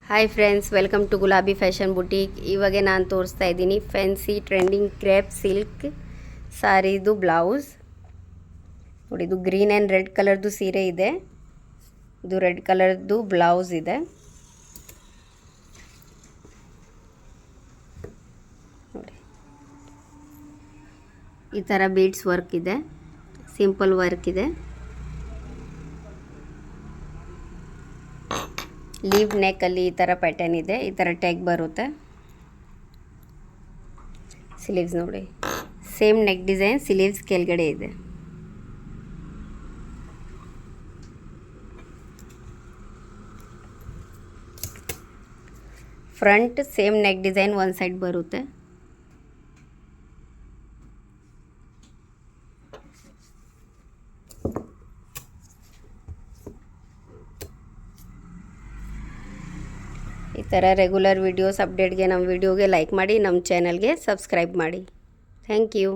Hi friends, welcome to Gulabi fashion boutique. ಇವಾಗ ನಾನು ತೋರಿಸ್ತಾ ಇದ್ದೀನಿ ಫ್ಯಾನ್ಸಿ ಟ್ರೆಂಡಿಂಗ್ ಕ್ರೇಪ್ ಸಿಲ್ಕ್ ಸಾರಿದು ಬ್ಲೌಸ್ ನೋಡಿ. ಇದು ಗ್ರೀನ್ ಆ್ಯಂಡ್ ರೆಡ್ ಕಲರ್ದು ಸೀರೆ ಇದೆ. ಇದು ರೆಡ್ ಕಲರ್ದು ಬ್ಲೌಸ್ ಇದೆ ನೋಡಿ. ಈ ಥರ ಬೀಡ್ಸ್ ವರ್ಕ್ ಇದೆ, ಸಿಂಪಲ್ ವರ್ಕ್ ಇದೆ. ಲೀವ್ ನೆಕ್ಕಲ್ಲಿ ಈ ಥರ ಪ್ಯಾಟರ್ನ್ ಇದೆ, ಈ ಥರ ಟ್ಯಾಗ್ ಬರುತ್ತೆ. ಸ್ಲೀವ್ಸ್ ನೋಡಿ, ಸೇಮ್ ನೆಕ್ ಡಿಸೈನ್, ಸ್ಲೀವ್ಸ್ ಕೆಳಗಡೆ ಇದೆ. ಫ್ರಂಟ್ ಸೇಮ್ ನೆಕ್ ಡಿಸೈನ್ ಒಂದು ಸೈಡ್ ಬರುತ್ತೆ. ಈ ಥರ ರೆಗ್ಯುಲರ್ ವೀಡಿಯೋಸ್ ಅಪ್ಡೇಟ್ಗೆ ನಮ್ಮ ವಿಡಿಯೋಗೆ ಲೈಕ್ ಮಾಡಿ, ನಮ್ಮ ಚಾನಲ್ಗೆ ಸಬ್ಸ್ಕ್ರೈಬ್ ಮಾಡಿ. Thank you.